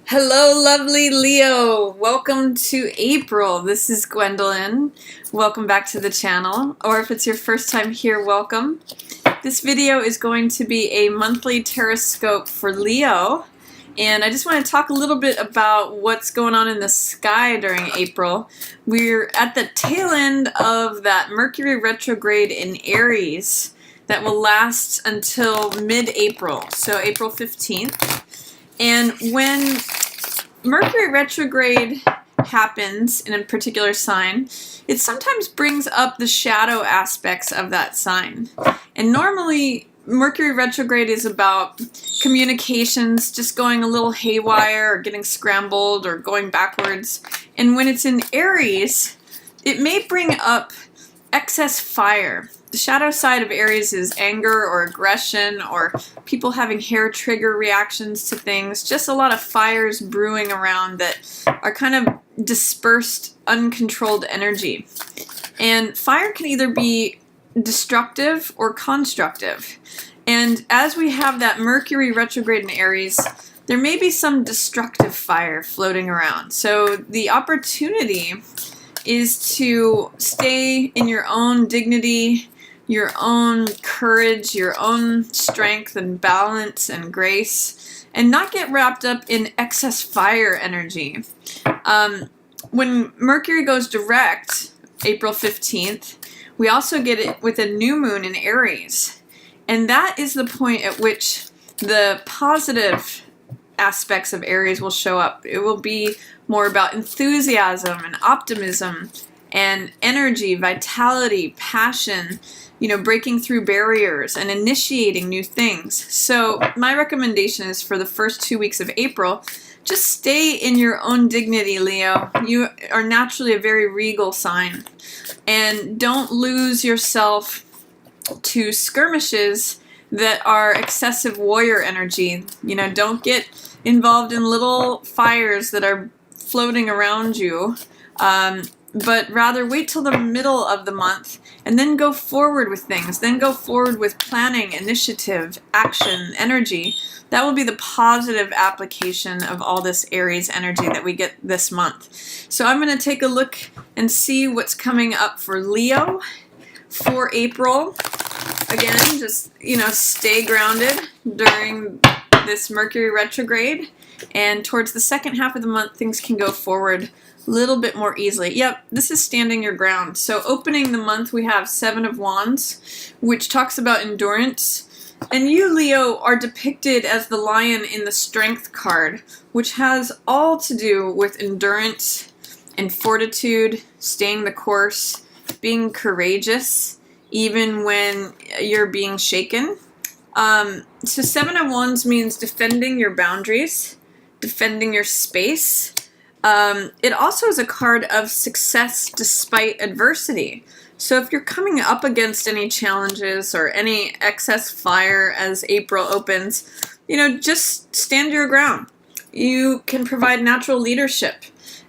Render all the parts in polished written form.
Hello, lovely Leo. Welcome to April. This is Gwendolyn. Welcome back to the channel, or if it's your first time here, welcome. This video is going to be a monthly Tarotscope for Leo, and I just want to talk a little bit about what's going on in the sky during April. We're at the tail end of that Mercury retrograde in Aries that will last until mid-April, so April 15th. And when Mercury retrograde happens in a particular sign, it sometimes brings up the shadow aspects of that sign. And normally, Mercury retrograde is about communications just going a little haywire or getting scrambled or going backwards. And when it's in Aries, it may bring up excess fire. The shadow side of Aries is anger or aggression or people having hair trigger reactions to things. Just a lot of fires brewing around that are kind of dispersed, uncontrolled energy. And fire can either be destructive or constructive. And as we have that Mercury retrograde in Aries, there may be some destructive fire floating around. So the opportunity is to stay in your own dignity, your own courage, your own strength and balance and grace, and not get wrapped up in excess fire energy. When Mercury goes direct, April 15th, we also get it with a new moon in Aries. And that is the point at which the positive aspects of Aries will show up. It will be more about enthusiasm and optimism and energy, vitality, passion, breaking through barriers and initiating new things. So my recommendation is for the first 2 weeks of April, just stay in your own dignity, Leo. You are naturally a very regal sign. And don't lose yourself to skirmishes that are excessive warrior energy. Don't get involved in little fires that are floating around you. But rather wait till the middle of the month and then go forward with things. Then go forward with planning, initiative, action, energy. That will be the positive application of all this Aries energy that we get this month. So I'm going to take a look and see what's coming up for Leo for April. Again, just, stay grounded during this Mercury retrograde. And towards the second half of the month, things can go forward a little bit more easily. Yep, this is standing your ground. So opening the month, we have Seven of Wands, which talks about endurance. And you, Leo, are depicted as the lion in the Strength card, which has all to do with endurance and fortitude, staying the course, being courageous, even when you're being shaken. So Seven of Wands means defending your boundaries, defending your space. It also is a card of success despite adversity. So if you're coming up against any challenges or any excess fire as April opens, just stand your ground. You can provide natural leadership.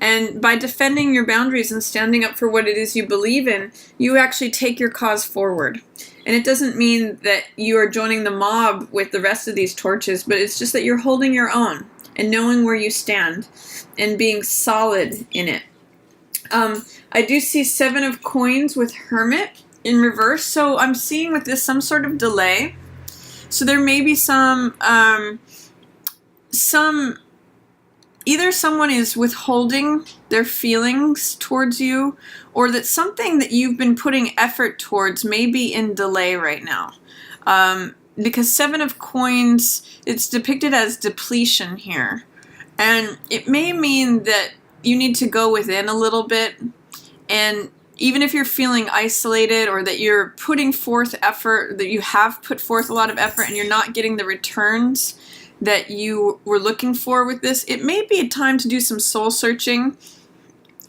And by defending your boundaries and standing up for what it is you believe in, you actually take your cause forward. And it doesn't mean that you are joining the mob with the rest of these torches, but it's just that you're holding your own and knowing where you stand and being solid in it. I do see Seven of Coins with Hermit in reverse, so I'm seeing with this some sort of delay. So there may be either someone is withholding their feelings towards you, or that something that you've been putting effort towards may be in delay right now. Because Seven of Coins, it's depicted as depletion here. And it may mean that you need to go within a little bit. And even if you're feeling isolated or that you're putting forth effort, that you have put forth a lot of effort and you're not getting the returns that you were looking for with this, it may be a time to do some soul searching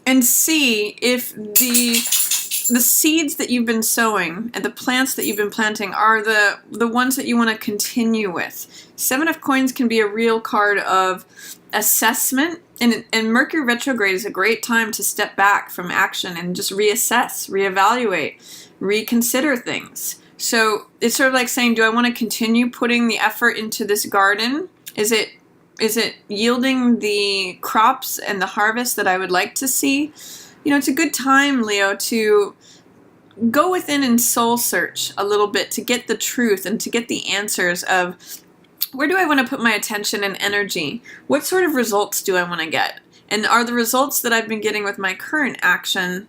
and see if the seeds that you've been sowing and the plants that you've been planting are the ones that you want to continue with. Seven of Coins can be a real card of assessment, and Mercury retrograde is a great time to step back from action and just reassess, reevaluate, reconsider things. So it's sort of like saying, do I want to continue putting the effort into this garden? Is it Is it yielding the crops and the harvest that I would like to see? You know, it's a good time, Leo, to go within and soul search a little bit to get the truth and to get the answers of where do I want to put my attention and energy? What sort of results do I want to get? And are the results that I've been getting with my current action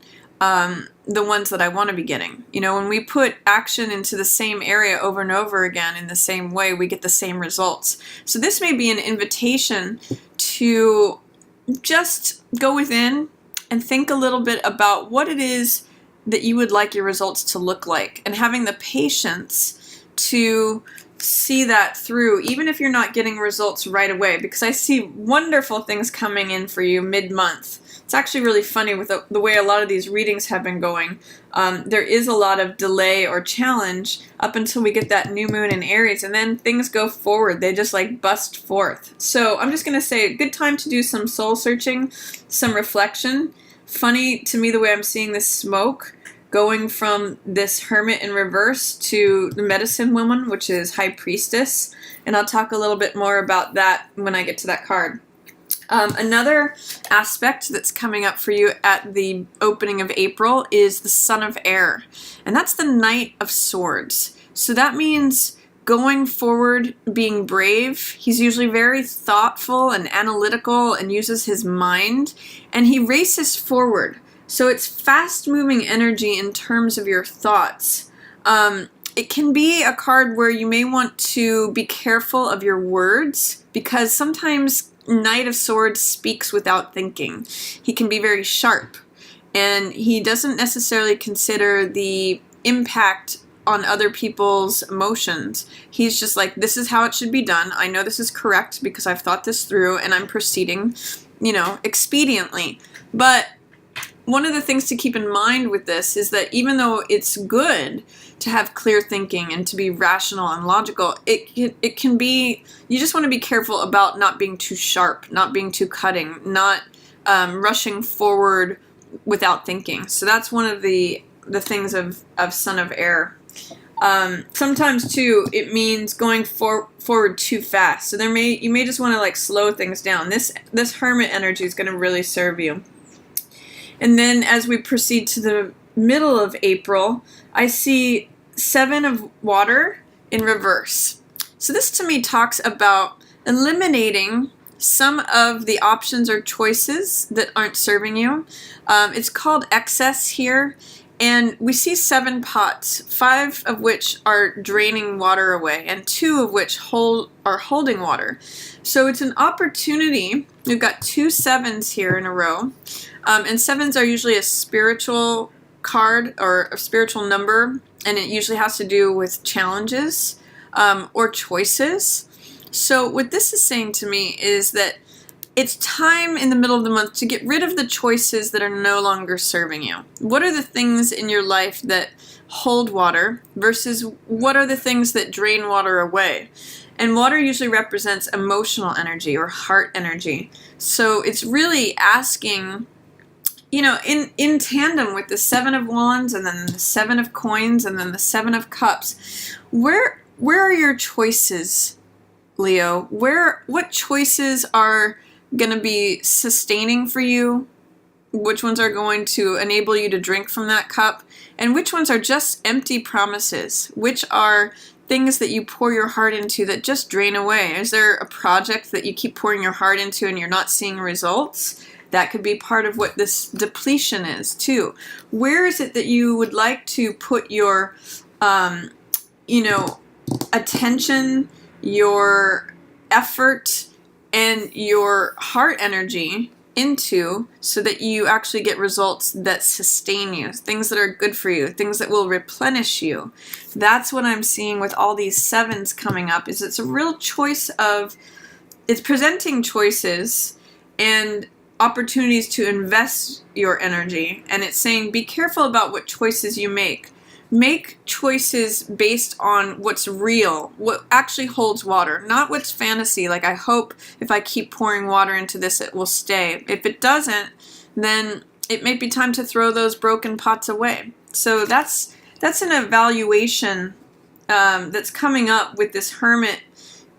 the ones that I want to be getting? You know, when we put action into the same area over and over again in the same way, we get the same results. So this may be an invitation to just go within and think a little bit about what it is that you would like your results to look like, and having the patience to see that through, even if you're not getting results right away, because I see wonderful things coming in for you mid-month. It's actually really funny with the way a lot of these readings have been going. There is a lot of delay or challenge up until we get that new moon in Aries, and then things go forward. They just like bust forth. So I'm just going to say, a good time to do some soul searching, some reflection. Funny to me the way I'm seeing this smoke going from this Hermit in reverse to the Medicine Woman, which is High Priestess. And I'll talk a little bit more about that when I get to that card. Another aspect that's coming up for you at the opening of April is the Son of Air. And that's the Knight of Swords. So that means going forward, being brave. He's usually very thoughtful and analytical and uses his mind. And he races forward. So it's fast-moving energy in terms of your thoughts. It can be a card where you may want to be careful of your words, because sometimes Knight of Swords speaks without thinking. He can be very sharp, and he doesn't necessarily consider the impact on other people's emotions. He's just like, this is how it should be done. I know this is correct because I've thought this through and I'm proceeding, you know, expediently. But one of the things to keep in mind with this is that even though it's good to have clear thinking and to be rational and logical, it can be, you just want to be careful about not being too sharp, not being too cutting, not rushing forward without thinking. So that's one of the things of Son of Air. Sometimes too, it means going forward too fast. So you may just want to like slow things down. This Hermit energy is going to really serve you. And then as we proceed to the middle of April, I see Seven of Water in reverse. So this to me talks about eliminating some of the options or choices that aren't serving you. It's called excess here. And we see 7 pots, 5 of which are draining water away, and 2 of which are holding water. So it's an opportunity. We've got 2 sevens here in a row. And 7s are usually a spiritual card or a spiritual number, and it usually has to do with challenges or choices. So what this is saying to me is that it's time in the middle of the month to get rid of the choices that are no longer serving you. What are the things in your life that hold water versus what are the things that drain water away? And water usually represents emotional energy or heart energy. So it's really asking, you know, in tandem with the 7 of Wands and then the 7 of Coins and then the 7 of Cups, where are your choices, Leo? What choices are going to be sustaining for you? Which ones are going to enable you to drink from that cup? And which ones are just empty promises? Which are things that you pour your heart into that just drain away? Is there a project that you keep pouring your heart into and you're not seeing results? That could be part of what this depletion is too. Where is it that you would like to put your, attention, your effort, and your heart energy into so that you actually get results that sustain you, things that are good for you, things that will replenish you? That's what I'm seeing with all these 7s coming up, is it's a real choice of, it's presenting choices and opportunities to invest your energy, and it's saying be careful about what choices you make. Make choices based on what's real, what actually holds water, not what's fantasy, like I hope if I keep pouring water into this it will stay. If it doesn't, then it may be time to throw those broken pots away. So that's an evaluation that's coming up with this Hermit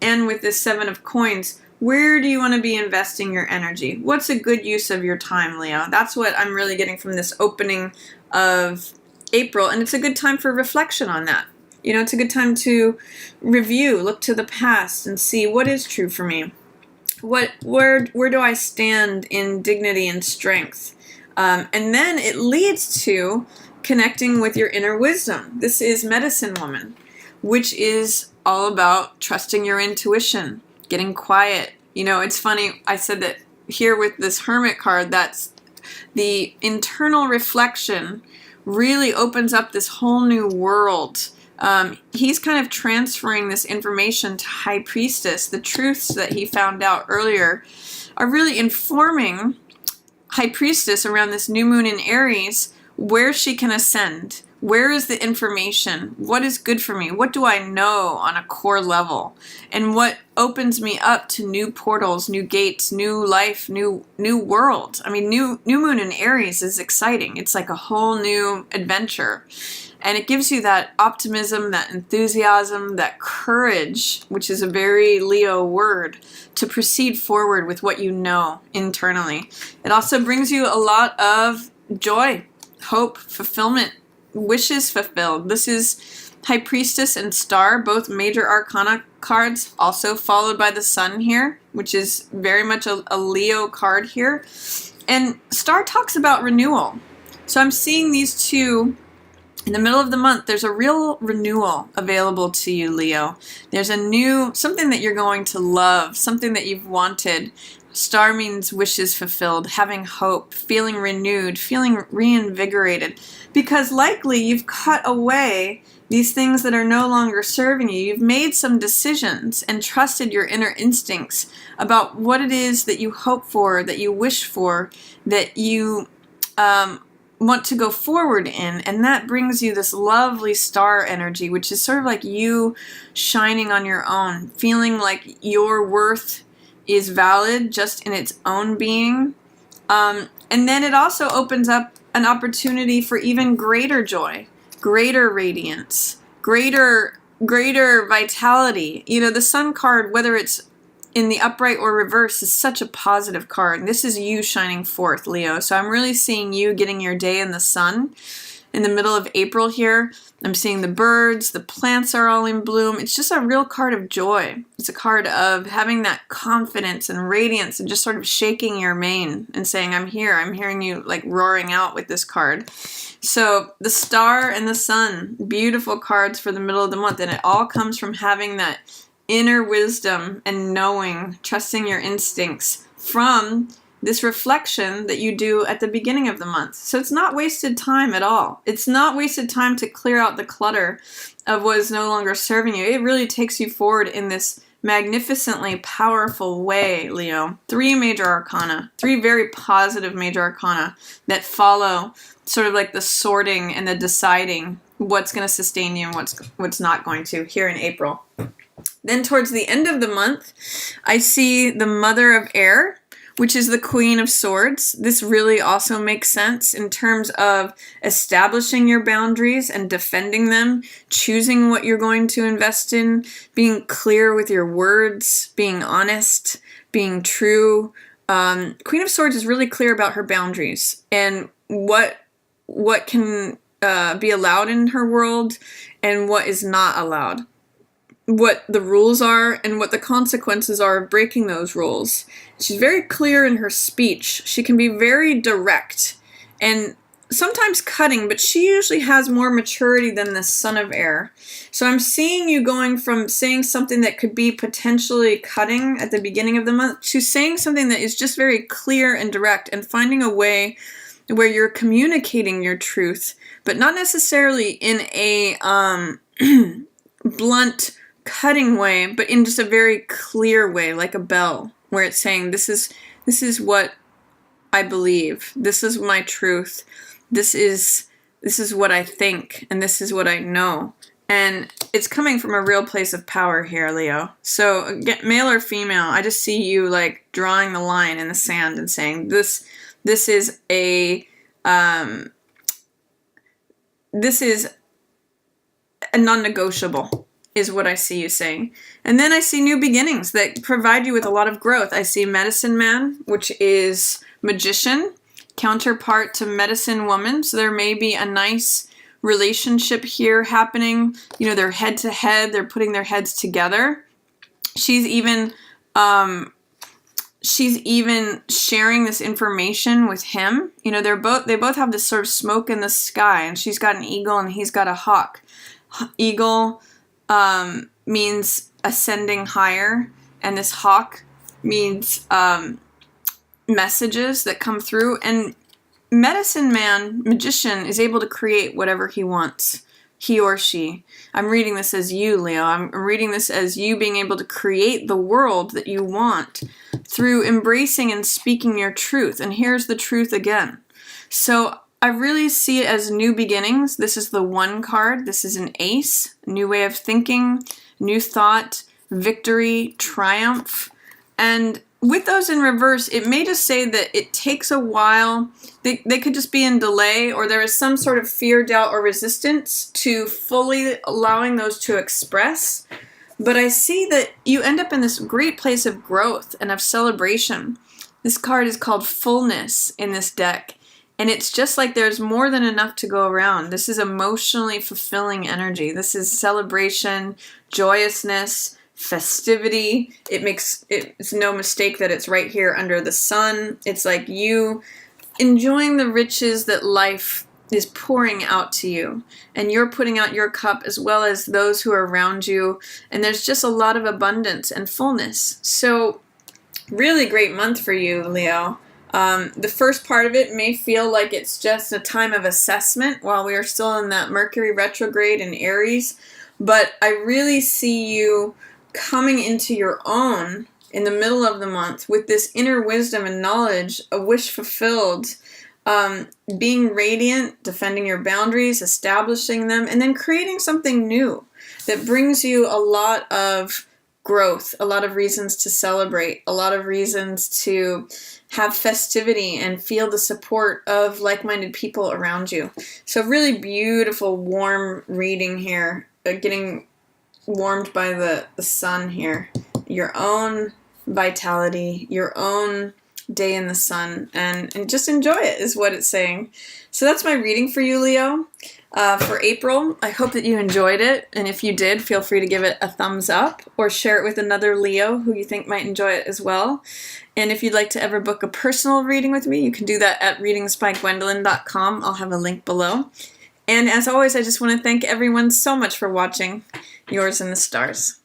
and with this 7 of Coins. Where do you want to be investing your energy? What's a good use of your time, Leo? That's what I'm really getting from this opening of April, and it's a good time for reflection on that. You know, it's a good time to review, look to the past, and see what is true for me. Where do I stand in dignity and strength? And then it leads to connecting with your inner wisdom. This is Medicine Woman, which is all about trusting your intuition, getting quiet. You know, it's funny, I said that here with this Hermit card, that's the internal reflection really opens up this whole new world. He's kind of transferring this information to High Priestess. The truths that he found out earlier are really informing High Priestess around this new moon in Aries, where she can ascend. Where is the information? What is good for me? What do I know on a core level? And what opens me up to new portals, new gates, new life, new world? I mean, new moon in Aries is exciting. It's like a whole new adventure. And it gives you that optimism, that enthusiasm, that courage, which is a very Leo word, to proceed forward with what you know internally. It also brings you a lot of joy, hope, fulfillment, wishes fulfilled. This is High Priestess and Star, both major arcana cards, also followed by the Sun here, which is very much a Leo card here. And Star talks about renewal. So I'm seeing these two in the middle of the month. There's a real renewal available to you, Leo. There's something that you're going to love, something that you've wanted. Star means wishes fulfilled, having hope, feeling renewed, feeling reinvigorated, because likely you've cut away these things that are no longer serving you. You've made some decisions and trusted your inner instincts about what it is that you hope for, that you wish for, that you want to go forward in, and that brings you this lovely star energy, which is sort of like you shining on your own, feeling like your worth is valid just in its own being. And then it also opens up an opportunity for even greater joy, greater radiance, greater vitality. You know, the Sun card, whether it's in the upright or reverse, is such a positive card. This is you shining forth, Leo. So I'm really seeing you getting your day in the sun. In the middle of April here, I'm seeing the birds, the plants are all in bloom. It's just a real card of joy. It's a card of having that confidence and radiance and just sort of shaking your mane and saying, I'm here. I'm hearing you like roaring out with this card. So the Star and the Sun, beautiful cards for the middle of the month. And it all comes from having that inner wisdom and knowing, trusting your instincts from this reflection that you do at the beginning of the month. So it's not wasted time at all. It's not wasted time to clear out the clutter of what is no longer serving you. It really takes you forward in this magnificently powerful way, Leo. 3 major arcana, 3 very positive major arcana that follow sort of like the sorting and the deciding what's going to sustain you and what's not going to here in April. Then towards the end of the month, I see the Mother of Air, which is the Queen of Swords. This really also makes sense in terms of establishing your boundaries and defending them, choosing what you're going to invest in, being clear with your words, being honest, being true. Queen of Swords is really clear about her boundaries and what can be allowed in her world and what is not allowed, what the rules are and what the consequences are of breaking those rules. She's very clear in her speech. She can be very direct and sometimes cutting, but she usually has more maturity than the Son of Air. So I'm seeing you going from saying something that could be potentially cutting at the beginning of the month to saying something that is just very clear and direct, and finding a way where you're communicating your truth, but not necessarily in a blunt, cutting way, but in just a very clear way, like a bell, where it's saying, this is what I believe, this is my truth, this is what I think, and this is what I know. And it's coming from a real place of power here, Leo. So again, male or female, I just see you like drawing the line in the sand and saying, this is a non-negotiable. is what I see you saying. And then I see new beginnings that provide you with a lot of growth. I see Medicine Man, which is magician, counterpart to medicine woman. So there may be a nice relationship here happening. You know, they're head to head. They're putting their heads together. She's even sharing this information with him. You know, they both have this sort of smoke in the sky, and she's got an eagle and he's got a hawk. Eagle means ascending higher, and this hawk means messages that come through. And Medicine Man, magician, is able to create whatever he wants, he or she. I'm reading this as you, Leo. I'm reading this as you being able to create the world that you want through embracing and speaking your truth. And here's the truth again. So I really see it as new beginnings. This is the 1 card. This is an ace, new way of thinking, new thought, victory, triumph. And with those in reverse, it may just say that it takes a while. They could just be in delay, or there is some sort of fear, doubt, or resistance to fully allowing those to express. But I see that you end up in this great place of growth and of celebration. This card is called Fullness in this deck. And it's just like there's more than enough to go around. This is emotionally fulfilling energy. This is celebration, joyousness, festivity. It's no mistake that it's right here under the sun. It's like you enjoying the riches that life is pouring out to you, and you're putting out your cup as well as those who are around you, and there's just a lot of abundance and fullness. So really great month for you, Leo. The first part of it may feel like it's just a time of assessment while we are still in that Mercury retrograde in Aries, but I really see you coming into your own in the middle of the month with this inner wisdom and knowledge, a wish fulfilled, being radiant, defending your boundaries, establishing them, and then creating something new that brings you a lot of growth, a lot of reasons to celebrate, a lot of reasons to have festivity and feel the support of like-minded people around you. So really beautiful, warm reading here, getting warmed by the sun here. Your own vitality, your own day in the sun, and just enjoy it is what it's saying. So that's my reading for you, Leo. For April, I hope that you enjoyed it, and if you did, feel free to give it a thumbs up or share it with another Leo who you think might enjoy it as well. And if you'd like to ever book a personal reading with me, you can do that at readingsbygwendolyn.com. I'll have a link below. And as always, I just want to thank everyone so much for watching. Yours in the stars.